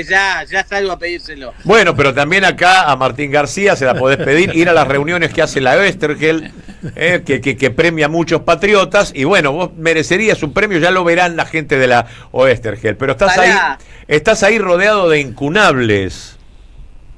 ya salgo a pedírselo. Bueno, pero también acá a Martín García se la podés pedir, ir a las reuniones que hace la Oesterheld, que premia a muchos patriotas, y bueno, vos merecerías un premio, ya lo verán la gente de la Oesterheld, pero estás ahí rodeado de incunables.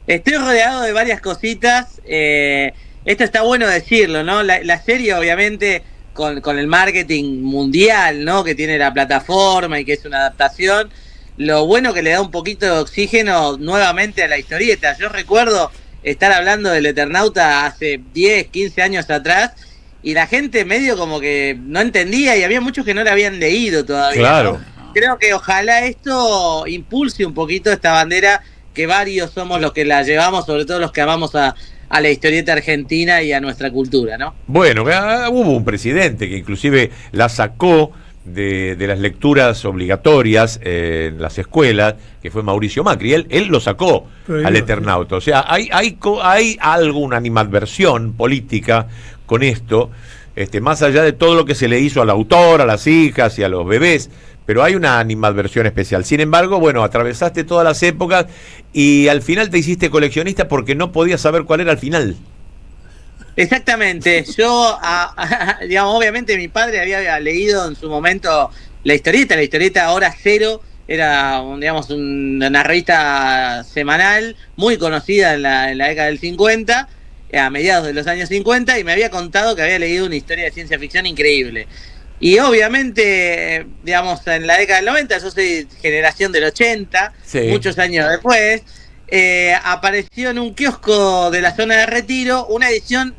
Estoy rodeado de varias cositas, esto está bueno decirlo, ¿no? La serie obviamente con el marketing mundial, ¿no? Que tiene la plataforma y que es una adaptación. Lo bueno que le da un poquito de oxígeno nuevamente a la historieta. Yo recuerdo estar hablando del Eternauta hace 10, 15 años atrás y la gente medio como que no entendía y había muchos que no la habían leído todavía. Claro. ¿No? Creo que ojalá esto impulse un poquito esta bandera que varios somos los que la llevamos, sobre todo los que amamos a la historieta argentina y a nuestra cultura, ¿no? Bueno, hubo un presidente que inclusive la sacó de las lecturas obligatorias en las escuelas, que fue Mauricio Macri. Él lo sacó al Eternauta. O sea, hay alguna animadversión política con esto, más allá de todo lo que se le hizo al autor, a las hijas y a los bebés, pero hay una animadversión especial. Sin embargo, bueno, atravesaste todas las épocas y al final te hiciste coleccionista porque no podías saber cuál era el final. Exactamente, yo, digamos, obviamente mi padre había leído en su momento la historieta Hora Cero, era, digamos, una revista semanal muy conocida en la década del 50, a mediados de los años 50, y me había contado que había leído una historia de ciencia ficción increíble. Y obviamente, digamos, en la década del 90, yo soy generación del 80, sí, muchos años después, apareció en un kiosco de la zona de Retiro una edición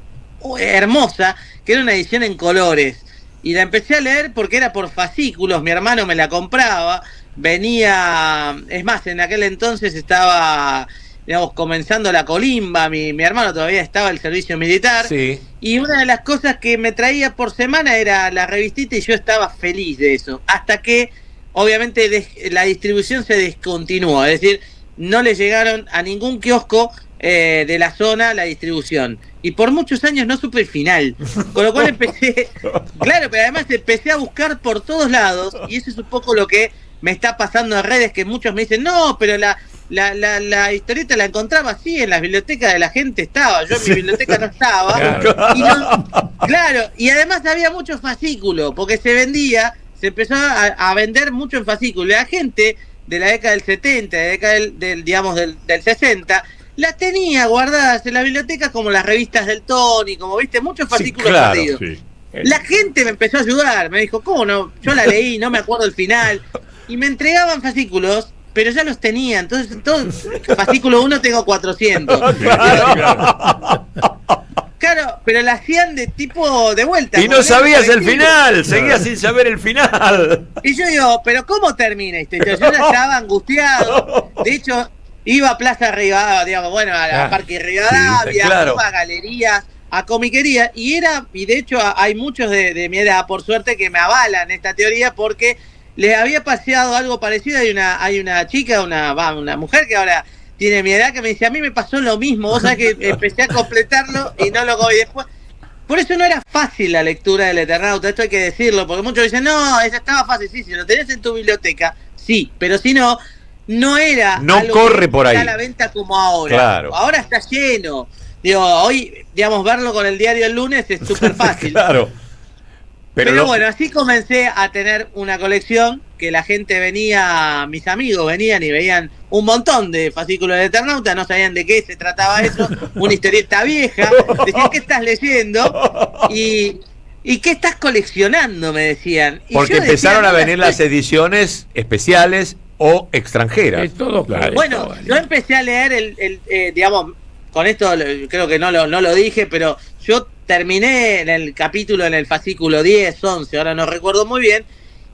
hermosa, que era una edición en colores, y la empecé a leer porque era por fascículos, mi hermano me la compraba, venía, es más, en aquel entonces estaba, digamos, comenzando la colimba, mi hermano todavía estaba en el servicio militar, sí, y una de las cosas que me traía por semana era la revistita y yo estaba feliz de eso, hasta que obviamente la distribución se descontinuó, es decir, no le llegaron a ningún kiosco de la zona la distribución. Y por muchos años no supe el final. Con lo cual empecé, claro, pero además empecé a buscar por todos lados, y eso es un poco lo que me está pasando en redes, que muchos me dicen, no, pero la historieta la encontraba así, en las bibliotecas de la gente estaba, yo en mi biblioteca no estaba. Claro, y además había muchos fascículos, porque se empezó a vender mucho en fascículos. La gente de la década del 70, de la década del 60, las tenía guardadas en la biblioteca como las revistas del Tony, como viste, muchos fascículos, sí, claro, perdidos. Sí. La gente me empezó a ayudar, me dijo, ¿cómo no? Yo la leí, no me acuerdo el final. Y me entregaban fascículos, pero ya los tenía. Entonces, fascículo 1 tengo 400. Claro, pero la hacían de tipo de vuelta. Y no sabías el final, seguías sin saber el final. Y yo digo, ¿pero cómo termina esto? Yo ya estaba angustiado. De hecho, iba a Plaza Rivadavia, digamos, bueno, a Parque Rivadavia, sí, claro, iba a galerías, a comiquerías, y de hecho hay muchos de mi edad, por suerte, que me avalan esta teoría, porque les había pasado algo parecido. Hay una chica, una mujer que ahora tiene mi edad, que me dice, a mí me pasó lo mismo, vos sabés que empecé a completarlo y no lo cogí después. Por eso no era fácil la lectura del Eternauta, esto hay que decirlo, porque muchos dicen, no, esa estaba fácil, sí, si lo tenés en tu biblioteca, sí, pero si no era, no corre por ahí, está a la venta como ahora. Claro. Ahora está lleno. Digo, hoy, digamos, verlo con el diario el lunes es súper fácil. Claro. Pero bueno, así comencé a tener una colección que la gente mis amigos venían y veían un montón de fascículos de Eternauta, no sabían de qué se trataba eso, una historieta vieja, decían, ¿qué estás leyendo? ¿Y qué estás coleccionando? Me decían. Y porque empezaron a venir las ediciones especiales o extranjeras. Es todo claro. Bueno, yo empecé a leer digamos, con esto creo que no lo dije, pero yo terminé en el capítulo, en el fascículo 10, 11, ahora no recuerdo muy bien,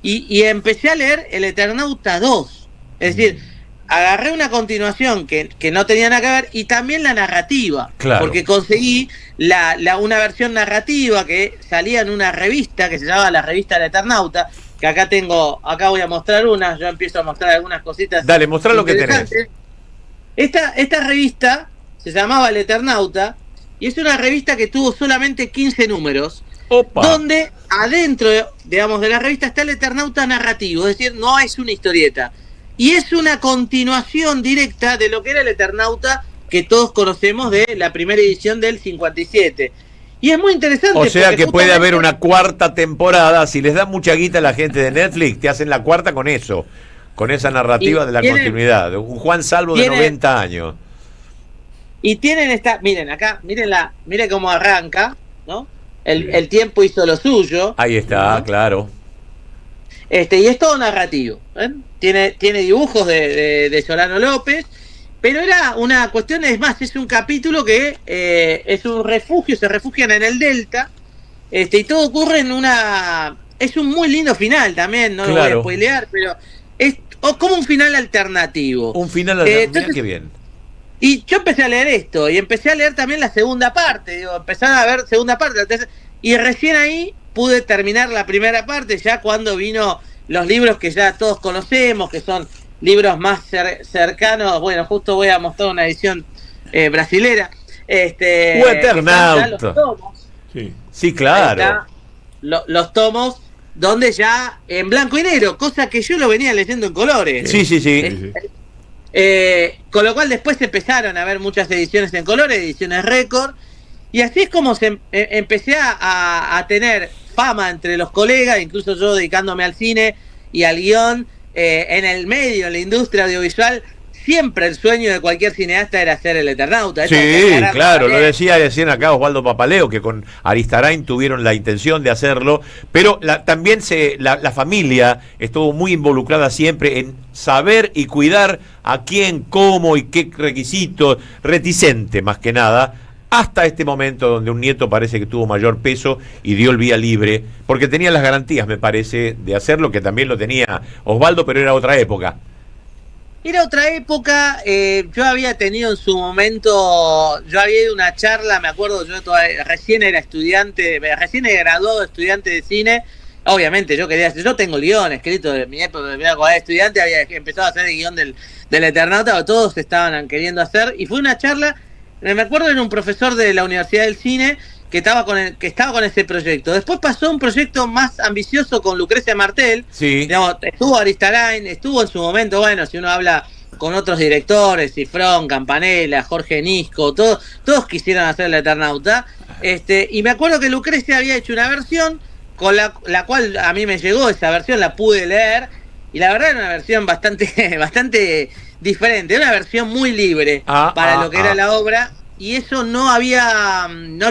y empecé a leer el Eternauta 2. Es decir, agarré una continuación que no tenía nada que ver, y también la narrativa, claro, porque conseguí una versión narrativa que salía en una revista que se llamaba la revista del Eternauta, que acá voy a mostrar unas, yo empiezo a mostrar algunas cositas. Dale, mostrá lo que tenés. Esta revista se llamaba El Eternauta, y es una revista que tuvo solamente 15 números. Opa. Donde adentro, digamos, de la revista está el Eternauta narrativo, es decir, no es una historieta. y es una continuación directa de lo que era el Eternauta que todos conocemos de la primera edición del 57. Y es muy interesante. O sea que puede haber una cuarta temporada. Si les da mucha guita a la gente de Netflix, te hacen la cuarta con eso, con esa narrativa de la continuidad. Un Juan Salvo de 90 años. Y tienen miren acá, miren cómo arranca, ¿no? El tiempo hizo lo suyo. Ahí está, ¿no? Claro. Y es todo narrativo, ¿eh? Tiene dibujos de Solano López. Pero era una cuestión, es más, es un capítulo que es un refugio, se refugian en el Delta, y todo ocurre en es un muy lindo final también, no lo voy a spoilear, pero es como un final alternativo. Un final alternativo, mira qué bien. Y yo empecé a leer esto, y empecé a leer también la segunda parte, empecé a ver segunda parte, la tercera, y recién ahí pude terminar la primera parte, ya cuando vino los libros que ya todos conocemos, que son libros más cercanos. Bueno, justo voy a mostrar una edición brasilera. Eternauta. Los tomos. Sí, claro. Los tomos donde ya en blanco y negro, cosa que yo lo venía leyendo en colores. Sí. Con lo cual después empezaron a haber muchas ediciones en colores, ediciones récord, y así es como empecé a tener fama entre los colegas, incluso yo dedicándome al cine y al guión. En el medio, en la industria audiovisual, siempre el sueño de cualquier cineasta era hacer el Eternauta. Sí, claro, lo decía recién acá Osvaldo Papaleo, que con Aristarain tuvieron la intención de hacerlo, pero también la familia estuvo muy involucrada siempre en saber y cuidar a quién, cómo y qué requisitos, reticente más que nada, hasta este momento donde un nieto parece que tuvo mayor peso y dio el vía libre, porque tenía las garantías, me parece, de hacerlo, que también lo tenía Osvaldo, pero era otra época. Era otra época. Yo había tenido en su momento, yo había ido a una charla, me acuerdo, yo recién era estudiante, recién he graduado estudiante de cine. Obviamente yo quería hacer, yo tengo el guión escrito de mi época, cuando era estudiante había empezado a hacer el guión del Eternauta, todos estaban queriendo hacer, y fue una charla. Me acuerdo, era un profesor de la Universidad del Cine que estaba con ese proyecto. Después pasó un proyecto más ambicioso con Lucrecia Martel. Sí. Digamos, estuvo Aristarain, estuvo en su momento, bueno, si uno habla con otros directores, Cifrón, Campanella, Jorge Nisco, todos quisieron hacer el Eternauta. Y me acuerdo que Lucrecia había hecho una versión con la cual a mí me llegó esa versión, la pude leer, y la verdad era una versión bastante diferente, una versión muy libre para lo que era la obra, y eso no le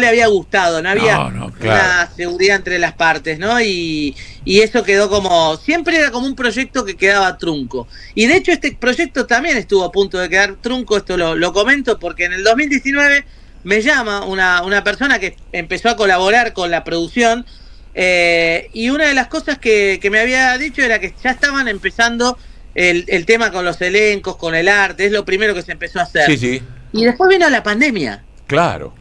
había gustado, no había una seguridad entre las partes, ¿no? Y eso quedó siempre era como un proyecto que quedaba trunco. Y de hecho este proyecto también estuvo a punto de quedar trunco, esto lo comento porque en el 2019 me llama una persona que empezó a colaborar con la producción, y una de las cosas que me había dicho era que ya estaban empezando el tema con los elencos, con el arte, es lo primero que se empezó a hacer. Sí. Y después vino la pandemia. Claro.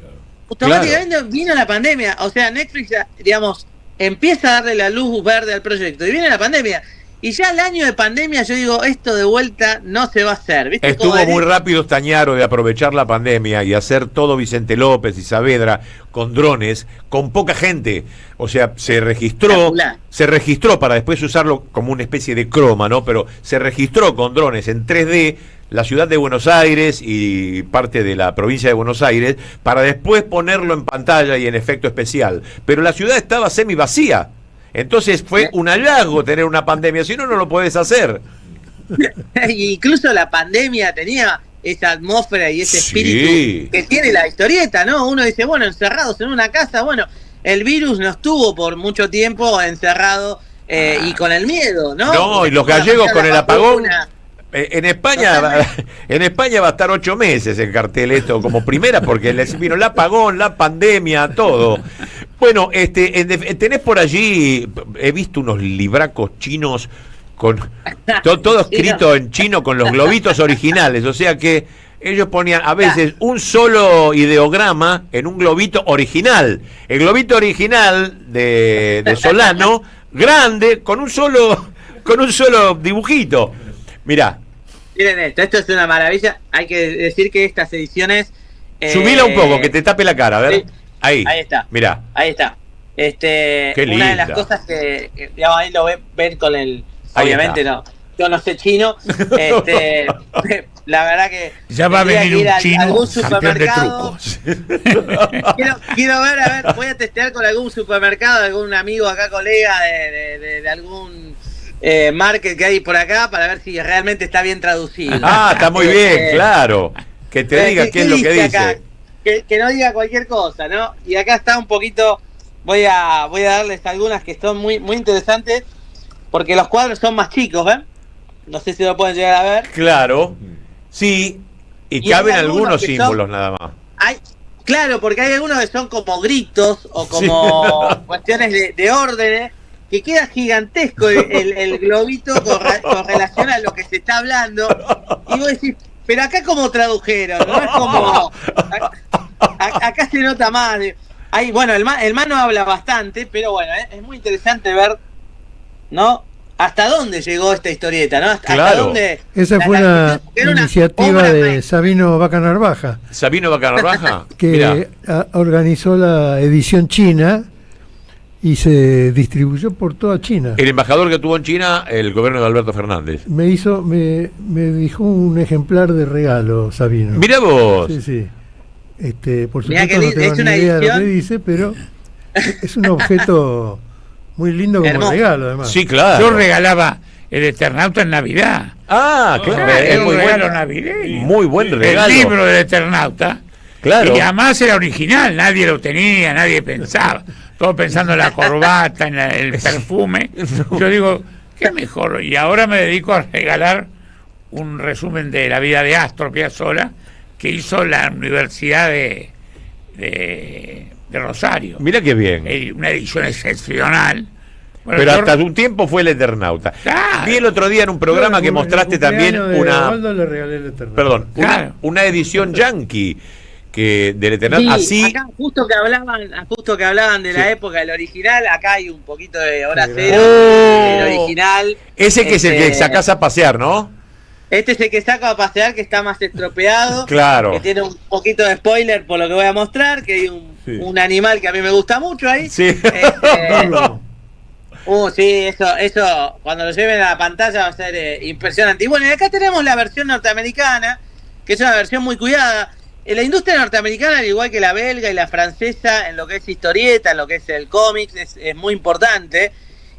Automáticamente vino la pandemia. O sea, Netflix, digamos, empieza a darle la luz verde al proyecto. Y viene la pandemia. Y ya el año de pandemia, yo digo, esto de vuelta no se va a hacer. ¿Viste? Estuvo muy rápido Stañaro de aprovechar la pandemia y hacer todo Vicente López y Saavedra con drones, con poca gente. O sea, se registró para después usarlo como una especie de croma, ¿no? Pero se registró con drones en 3D la ciudad de Buenos Aires y parte de la provincia de Buenos Aires, para después ponerlo en pantalla y en efecto especial. Pero la ciudad estaba semi vacía. Entonces fue un hallazgo tener una pandemia, si no, no lo podés hacer. Incluso la pandemia tenía esa atmósfera y ese espíritu que tiene la historieta, ¿no? Uno dice, bueno, encerrados en una casa, bueno, el virus nos tuvo por mucho tiempo encerrado y con el miedo, ¿no? No, y los gallegos con el apagón. En España va a estar 8 meses el cartel esto como primera, porque les vino el apagón, la pandemia, todo. Bueno, tenés por allí, he visto unos libracos chinos con todo escrito en chino con los globitos originales, o sea que ellos ponían a veces un solo ideograma en un globito original. El globito original de Solano, grande, con un solo dibujito. Mirá. Miren esto es una maravilla. Hay que decir que estas ediciones... Subila un poco, que te tape la cara, a ver. Sí. Ahí está. Mirá. Ahí está. Qué una de las cosas que digamos, ahí lo ven con el... Ahí obviamente está. yo no sé chino. La verdad que ya va a venir un chino algún campeón de supermercado. Quiero ver, a ver, voy a testear con algún supermercado, algún amigo acá, colega de algún market que hay por acá, para ver si realmente está bien traducido. Está muy bien, claro. Que te diga qué es lo que dice. Acá? Que no diga cualquier cosa, ¿no? Y acá está un poquito, voy a darles algunas que son muy, muy interesantes, porque los cuadros son más chicos, ¿ven? No sé si lo pueden llegar a ver. Claro, sí, y caben algunos símbolos nada más. Claro, porque hay algunos que son como gritos o como cuestiones de órdenes, que queda gigantesco el globito con relación a lo que se está hablando. Y vos decís, pero acá como tradujeron, ¿no? Es como... Acá se nota más. Bueno, el mano habla bastante, pero bueno, es muy interesante ver, ¿no? ¿Hasta dónde llegó esta historieta, no? ¿Hasta dónde? Esa fue una iniciativa de Sabino Vaca Narvaja. ¿Sabino Vaca Narvaja? Que organizó la edición china y se distribuyó por toda China. El embajador que tuvo en China, el gobierno de Alberto Fernández. Me dijo un ejemplar de regalo, Sabino. Mirá vos. Sí. Por supuesto no tengo ni idea de lo que dice, pero es un objeto muy lindo como regalo, además. Sí, claro. Yo regalaba el Eternauta en Navidad. Claro. Es un regalo navideño. Muy buen regalo. El libro del Eternauta. Claro. Y además era original, nadie lo tenía, nadie pensaba. Todos pensando en la corbata, en el perfume. Yo digo, ¿qué mejor? Y ahora me dedico a regalar un resumen de la vida de Astor Piazzolla que hizo la Universidad de Rosario. Mira qué bien. Una edición excepcional. Bueno, pero hasta un tiempo fue el Eternauta. Claro. Vi el otro día en un programa que mostraste también le regalé el Eternauta. Perdón, una edición yankee del Eternauta. Sí, así. Acá, justo que hablaban de la época del original, acá hay un poquito de hora cero del original. Ese que es el que sacás a pasear, ¿no? Este es el que saco a pasear, que está más estropeado. Claro. Que tiene un poquito de spoiler por lo que voy a mostrar, que hay un animal que a mí me gusta mucho ahí. Sí. Sí, eso cuando lo lleven a la pantalla va a ser impresionante. Y bueno, y acá tenemos la versión norteamericana, que es una versión muy cuidada. La industria norteamericana, al igual que la belga y la francesa, en lo que es historieta, en lo que es el cómic, es muy importante.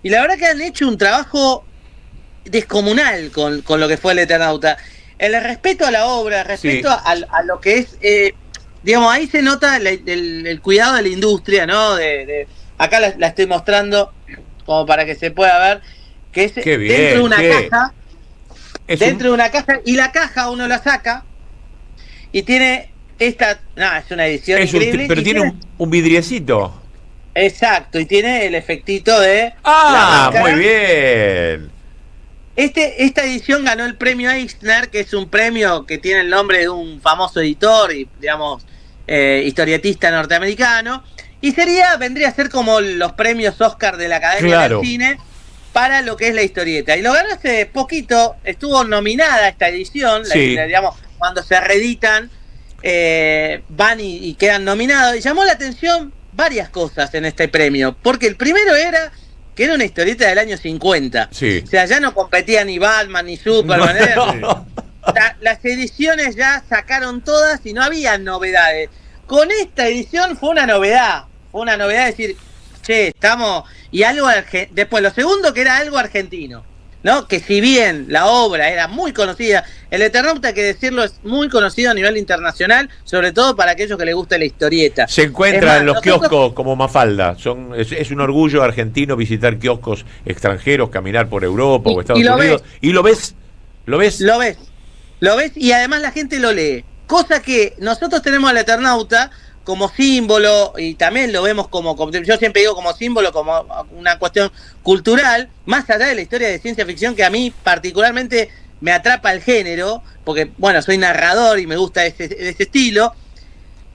Y la verdad que han hecho un trabajo descomunal con lo que fue el Eternauta. El respeto a la obra, el respeto a lo que es, digamos, ahí se nota el cuidado de la industria, ¿no? Acá la estoy mostrando como para que se pueda ver, que es dentro de una caja, de una caja, y la caja uno la saca y tiene es una edición increíble. Pero tiene un vidriecito. Exacto, y tiene el efectito de... muy bien. Esta edición ganó el premio Eisner, que es un premio que tiene el nombre de un famoso editor y, digamos, historietista norteamericano, y vendría a ser como los premios Oscar de la Academia del Cine para lo que es la historieta. Y lo ganó hace poquito, estuvo nominada esta edición, digamos, cuando se reeditan, van y quedan nominados, y llamó la atención varias cosas en este premio, porque el primero era que era una historieta del año 50. Sí. O sea, ya no competía ni Batman ni Superman. Las ediciones ya sacaron todas y no había novedades. Con esta edición fue una novedad. Fue una novedad decir, che, estamos... Y algo... Después, lo segundo que era algo argentino, ¿no? Que si bien la obra era muy conocida, el Eternauta, hay que decirlo, es muy conocido a nivel internacional, sobre todo para aquellos que les gusta la historieta. Se encuentra en los kioscos como Mafalda. Es un orgullo argentino visitar kioscos extranjeros, caminar por Europa o Estados Unidos. ¿Y lo ves? ¿Lo ves? Lo ves y además la gente lo lee. Cosa que nosotros tenemos al Eternauta como símbolo, y también lo vemos como yo siempre digo como símbolo, como una cuestión cultural, más allá de la historia de ciencia ficción, que a mí particularmente me atrapa el género, porque bueno, soy narrador y me gusta ese estilo.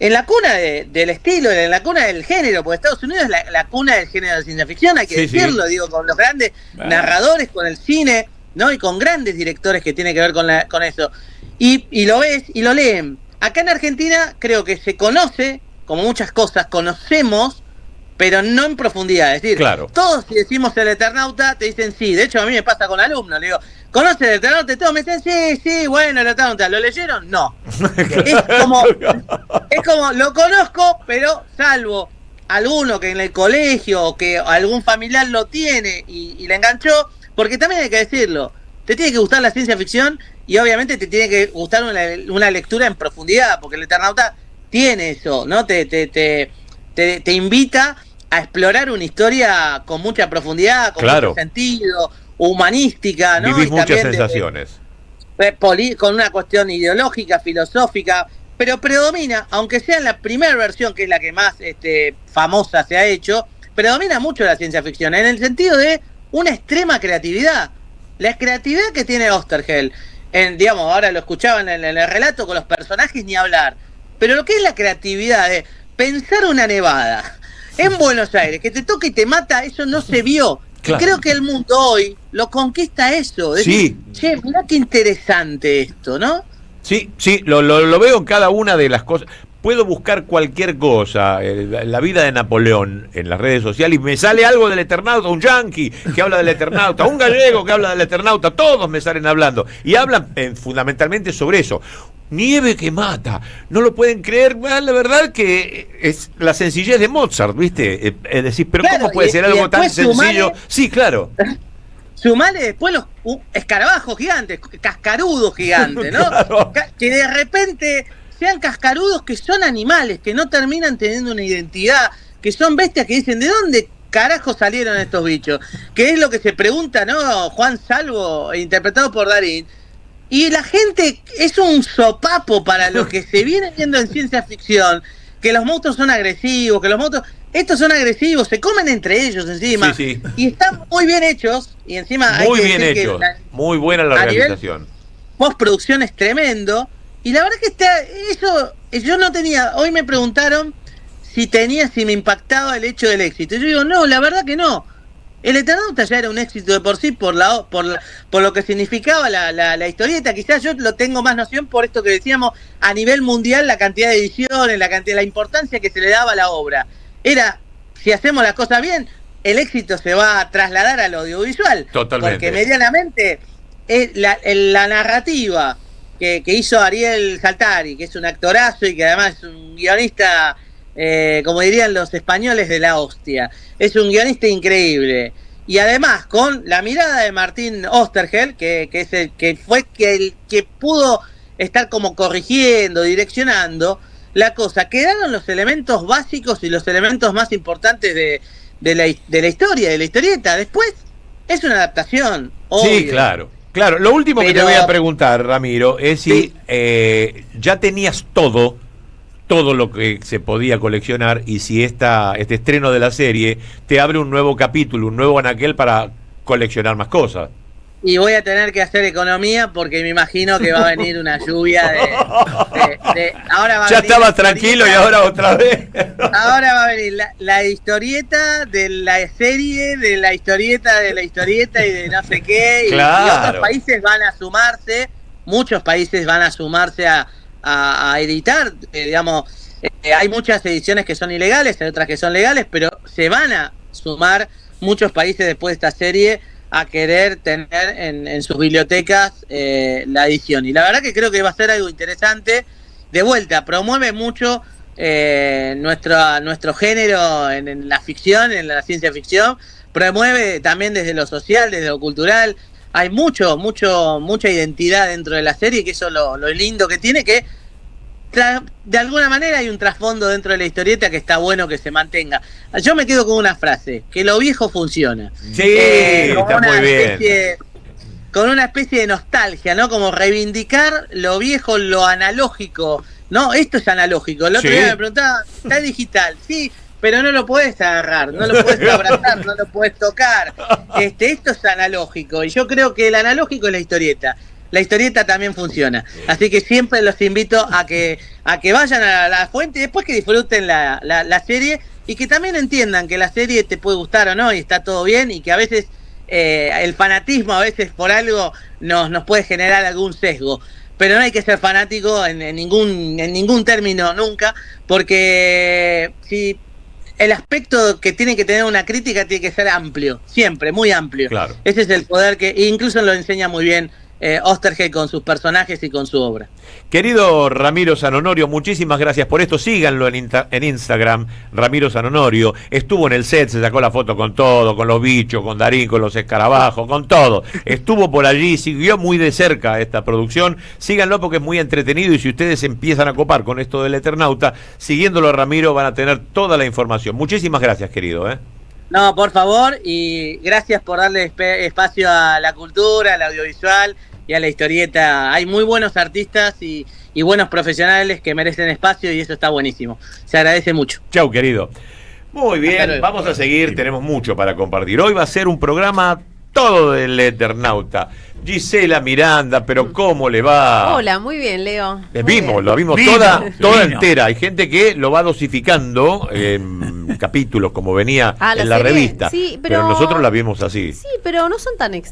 En la cuna del estilo, en la cuna del género, porque Estados Unidos es la cuna del género de ciencia ficción, hay que decirlo, digo, con los grandes narradores, con el cine, ¿no? Y con grandes directores que tienen que ver con eso. Y lo ves y lo leen. Acá en Argentina creo que se conoce, como muchas cosas, conocemos, pero no en profundidad. Es decir, todos si decimos el Eternauta, te dicen sí. De hecho, a mí me pasa con alumnos. Le digo, ¿Conoce el Eternauta? Todos me dicen, sí, bueno, el Eternauta. ¿Lo leyeron? No. Es como, lo conozco, pero salvo alguno que en el colegio o que algún familiar lo tiene y le enganchó, porque también hay que decirlo, te tiene que gustar la ciencia ficción y obviamente te tiene que gustar una lectura en profundidad, porque el Eternauta tiene eso, ¿no? Te invita a explorar una historia con mucha profundidad, con mucho sentido, humanística, ¿no? Vivís muchas sensaciones. Con una cuestión ideológica, filosófica, pero predomina, aunque sea en la primera versión, que es la que más famosa se ha hecho, predomina mucho la ciencia ficción, en el sentido de una extrema creatividad. La creatividad que tiene Oesterheld, digamos, ahora lo escuchaban en el relato con los personajes, ni hablar, pero lo que es la creatividad de pensar una nevada en Buenos Aires, que te toca y te mata, eso no se vio. Claro. Creo que el mundo hoy lo conquista eso. Sí. Che, mirá qué interesante esto, ¿no? Sí, lo veo en cada una de las cosas. Puedo buscar cualquier cosa, la vida de Napoleón en las redes sociales, y me sale algo del Eternauta, un yanqui que habla del Eternauta, un gallego que habla del Eternauta, todos me salen hablando. Y hablan fundamentalmente sobre eso. Nieve que mata, no lo pueden creer, la verdad que es la sencillez de Mozart, ¿viste? Es decir, pero claro, ¿cómo puede ser algo tan sencillo? Sí, claro. Sumale después los escarabajos gigantes, cascarudos gigantes, ¿no? Claro. Que de repente sean cascarudos que son animales, que no terminan teniendo una identidad, que son bestias que dicen, ¿de dónde carajo salieron estos bichos? Que es lo que se pregunta, ¿no? Juan Salvo, interpretado por Darín. Y la gente es un sopapo para lo que se viene viendo en ciencia ficción, que los monstruos son agresivos, que los monstruos... Estos son agresivos, se comen entre ellos encima. Sí. Y están muy bien hechos, y encima muy bien hechos, muy buena la realización. Postproducción es tremendo, y la verdad que eso, yo no tenía, hoy me preguntaron si me impactaba el hecho del éxito. Yo digo, no, la verdad que no. El Eternauta ya era un éxito de por sí por lo que significaba la historieta. Quizás yo lo tengo más noción por esto que decíamos a nivel mundial, la cantidad de ediciones, la importancia que se le daba a la obra. Era, si hacemos las cosas bien, el éxito se va a trasladar al audiovisual. Totalmente. Porque medianamente la narrativa que hizo Ariel Saltari, que es un actorazo y que además es un guionista... como dirían los españoles, de la hostia. Es un guionista increíble. Y además, con la mirada de Martín Oesterheld, que es el que pudo estar como corrigiendo, direccionando la cosa, quedaron los elementos básicos y los elementos más importantes de la historia, de la historieta. Después, es una adaptación. Obvio. Sí, claro. Lo último que te voy a preguntar, Ramiro, es si ya tenías todo lo que se podía coleccionar, y si este estreno de la serie te abre un nuevo capítulo, un nuevo anaquel para coleccionar más cosas. Y voy a tener que hacer economía, porque me imagino que va a venir una lluvia de ahora va ya estabas tranquilo y ahora otra vez. Ahora va a venir la historieta de la serie, de la historieta y de no sé qué. Claro. Y otros países van a sumarse, muchos países van a sumarse a editar, digamos, hay muchas ediciones que son ilegales, hay otras que son legales, pero se van a sumar muchos países después de esta serie a querer tener en sus bibliotecas la edición. Y la verdad que creo que va a ser algo interesante. De vuelta, promueve mucho nuestro género en la ficción, en la ciencia ficción, promueve también desde lo social, desde lo cultural. Hay mucha identidad dentro de la serie, que eso es lo lindo que tiene, que de alguna manera hay un trasfondo dentro de la historieta que está bueno que se mantenga. Yo me quedo con una frase, que lo viejo funciona. Sí, está muy bien. Con una especie de nostalgia, ¿no? Como reivindicar lo viejo, lo analógico. No, esto es analógico. El otro día me preguntaba, ¿está digital? Sí, pero no lo podés agarrar, no lo podés abrazar, no lo podés tocar. Esto es analógico, y yo creo que el analógico es la historieta. La historieta también funciona. Así que siempre los invito a que vayan a la fuente y después que disfruten la serie, y que también entiendan que la serie te puede gustar o no, y está todo bien, y que a veces el fanatismo a veces por algo nos puede generar algún sesgo. Pero no hay que ser fanático en ningún término nunca, porque si el aspecto que tiene que tener una crítica tiene que ser amplio, siempre, muy amplio. Claro. Ese es el poder que incluso lo enseña muy bien Oesterheld con sus personajes y con su obra. Querido Ramiro Sanonorio, muchísimas gracias por esto. Síganlo en Instagram, Ramiro Sanonorio. Estuvo en el set, se sacó la foto con todo, con los bichos, con Darín, con los escarabajos, con todo. Estuvo por allí, siguió muy de cerca esta producción. Síganlo porque es muy entretenido y si ustedes empiezan a copar con esto del Eternauta, siguiéndolo a Ramiro van a tener toda la información. Muchísimas gracias, querido. No, por favor, y gracias por darle espacio a la cultura, al audiovisual y a la historieta. Hay muy buenos artistas y buenos profesionales que merecen espacio y eso está buenísimo. Se agradece mucho. Chau, querido. Muy bien, vamos a seguir, tenemos mucho para compartir. Hoy va a ser un programa todo del Eternauta. Gisela Miranda, pero ¿cómo le va? Hola, muy bien, Leo. Lo vimos toda entera. Hay gente que lo va dosificando en capítulos, como venía en la serie, revista. sí, pero nosotros la vimos así. Sí, pero no son tan extraños.